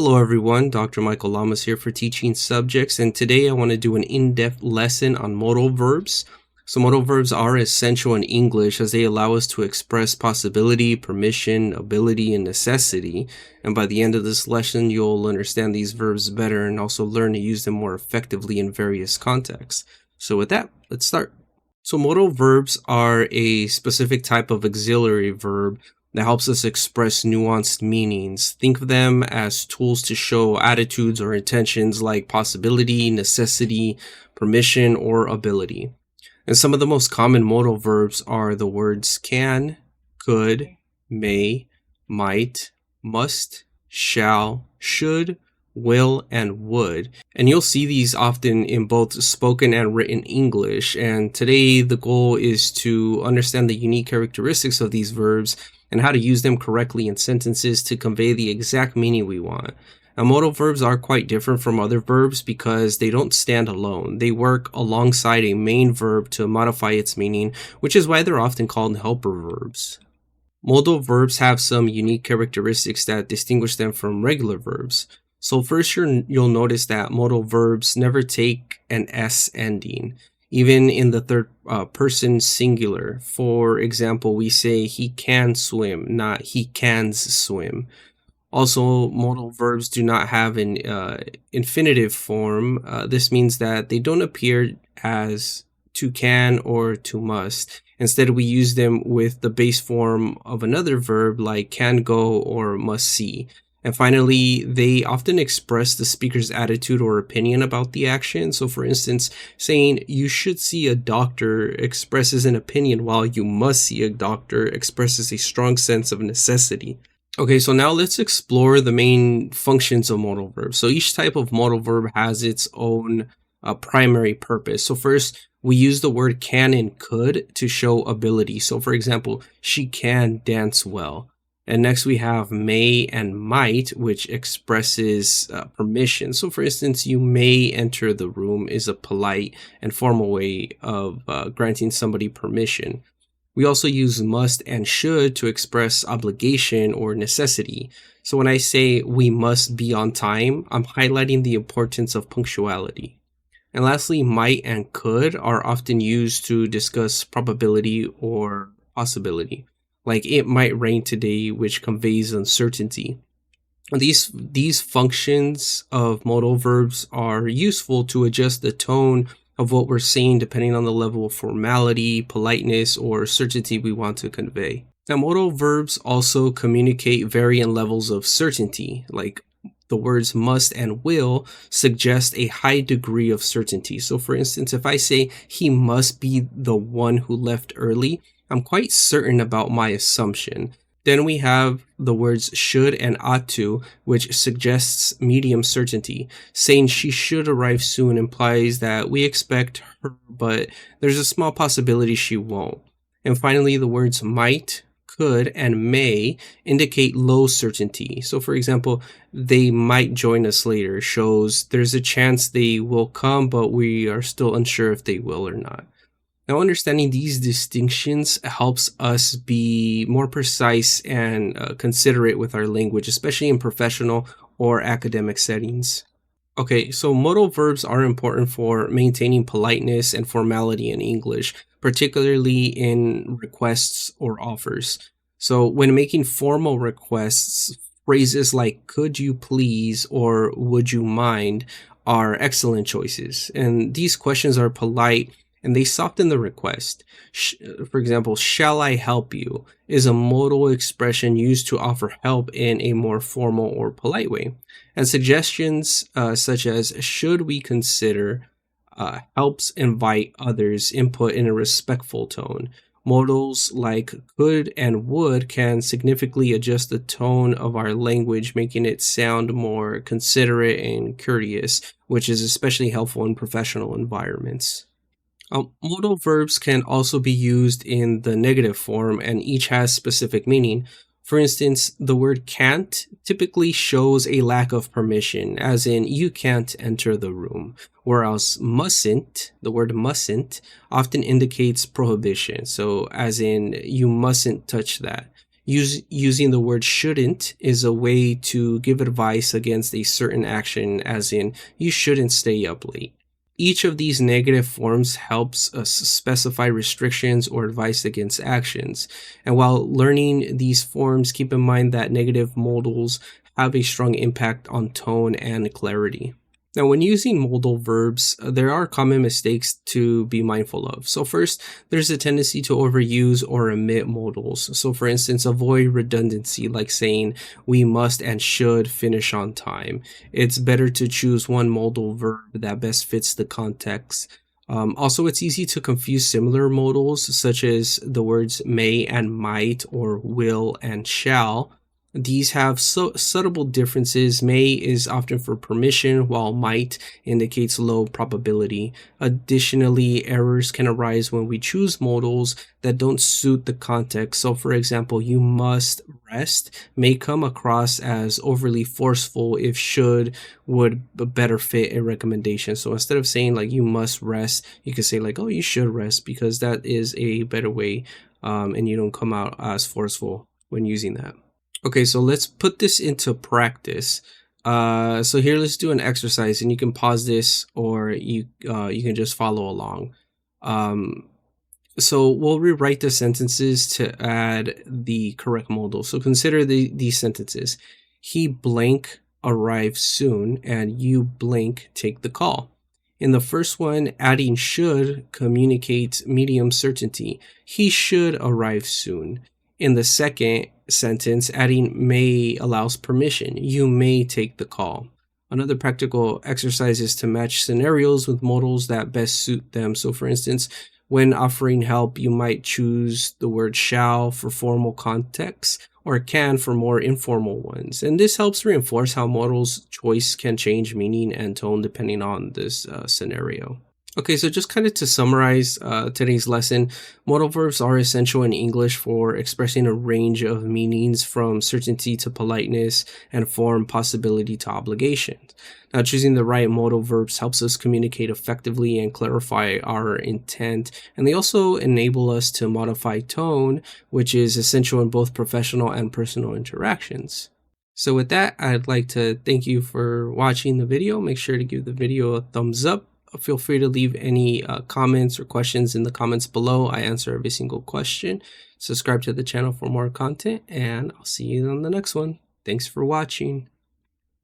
Hello everyone, Dr. Michael Lamas here for Teaching Subjects, and today I want to do an in-depth lesson on modal verbs. So modal verbs are essential in English as they allow us to express possibility, permission, ability, and necessity. And by the end of this lesson, you'll understand these verbs better and also learn to use them more effectively in various contexts. So with that, let's start. So modal verbs are a specific type of auxiliary verb that helps us express nuanced meanings. Think of them as tools to show attitudes or intentions like possibility, necessity, permission, or ability. And some of the most common modal verbs are the words can, could, may, might, must, shall, should, will, and would. And you'll see these often in both spoken and written English. And today the goal is to understand the unique characteristics of these verbs and how to use them correctly in sentences to convey the exact meaning we want. Now, modal verbs are quite different from other verbs because they don't stand alone. They work alongside a main verb to modify its meaning, which is why they're often called helper verbs. Modal verbs have some unique characteristics that distinguish them from regular verbs. So first, you'll notice that modal verbs never take an S ending, even in the third person singular. For example, we say he can swim, not he cans swim. Also, modal verbs do not have an infinitive form. This means that they don't appear as to can or to must. Instead, we use them with the base form of another verb like can go or must see. And finally, they often express the speaker's attitude or opinion about the action. So for instance, saying you should see a doctor expresses an opinion, while you must see a doctor expresses a strong sense of necessity. Okay, so now let's explore the main functions of modal verbs. So each type of modal verb has its own primary purpose. So first, we use the word can and could to show ability. So for example, she can dance well. And next we have may and might, which expresses permission. So for instance, you may enter the room is a polite and formal way of granting somebody permission. We also use must and should to express obligation or necessity. So when I say we must be on time, I'm highlighting the importance of punctuality. And lastly, might and could are often used to discuss probability or possibility. Like it might rain today, which conveys uncertainty. These functions of modal verbs are useful to adjust the tone of what we're saying depending on the level of formality, politeness, or certainty we want to convey. Now, modal verbs also communicate varying levels of certainty, like the words must and will suggest a high degree of certainty. So for instance, if I say he must be the one who left early, I'm quite certain about my assumption. Then we have the words should and ought to, which suggests medium certainty. Saying she should arrive soon implies that we expect her, but there's a small possibility she won't. And finally, the words might, could, and may indicate low certainty. So for example, they might join us later shows there's a chance they will come, but we are still unsure if they will or not. Now, understanding these distinctions helps us be more precise and considerate with our language, especially in professional or academic settings. Okay, so modal verbs are important for maintaining politeness and formality in English, particularly in requests or offers. So when making formal requests, phrases like could you please or would you mind are excellent choices. And these questions are polite and they soften the request. For example, shall I help you is a modal expression used to offer help in a more formal or polite way. And suggestions such as should we consider helps invite others' input in a respectful tone. Modals like could and would can significantly adjust the tone of our language, making it sound more considerate and courteous, which is especially helpful in professional environments. Modal verbs can also be used in the negative form, and each has specific meaning. For instance, the word can't typically shows a lack of permission, as in you can't enter the room, whereas mustn't, the word mustn't, often indicates prohibition, so as in you mustn't touch that. Using the word shouldn't is a way to give advice against a certain action, as in, you shouldn't stay up late. Each of these negative forms helps us specify restrictions or advice against actions. And while learning these forms, keep in mind that negative modals have a strong impact on tone and clarity. Now, when using modal verbs, there are common mistakes to be mindful of. So first, there's a tendency to overuse or omit modals. So for instance, avoid redundancy, like saying we must and should finish on time. It's better to choose one modal verb that best fits the context. Also, it's easy to confuse similar modals, such as the words may and might, or will and shall. These have subtle differences. May is often for permission, while might indicates low probability. Additionally, errors can arise when we choose modals that don't suit the context. So, for example, you must rest may come across as overly forceful if should would better fit a recommendation. So instead of saying like you must rest, you can say like, oh, you should rest, because that is a better way, and you don't come out as forceful when using that. Okay, so let's put this into practice. So here, let's do an exercise, and you can pause this, or you can just follow along. So we'll rewrite the sentences to add the correct modal. So consider these sentences. He blank arrives soon, and you blank take the call. In the first one, adding should communicates medium certainty. He should arrive soon. In the second sentence, adding may allows permission. You may take the call. Another practical exercise is to match scenarios with modals that best suit them. So for instance, when offering help, you might choose the word shall for formal contexts, or can for more informal ones. And this helps reinforce how modals choice can change meaning and tone depending on this scenario. Okay, so just kind of to summarize today's lesson, modal verbs are essential in English for expressing a range of meanings, from certainty to politeness, and from possibility to obligation. Now, choosing the right modal verbs helps us communicate effectively and clarify our intent, and they also enable us to modify tone, which is essential in both professional and personal interactions. So with that, I'd like to thank you for watching the video. Make sure to give the video a thumbs up. Feel free to leave any comments or questions in the comments below. I answer every single question. Subscribe to the channel for more content, and I'll see you on the next one. Thanks for watching.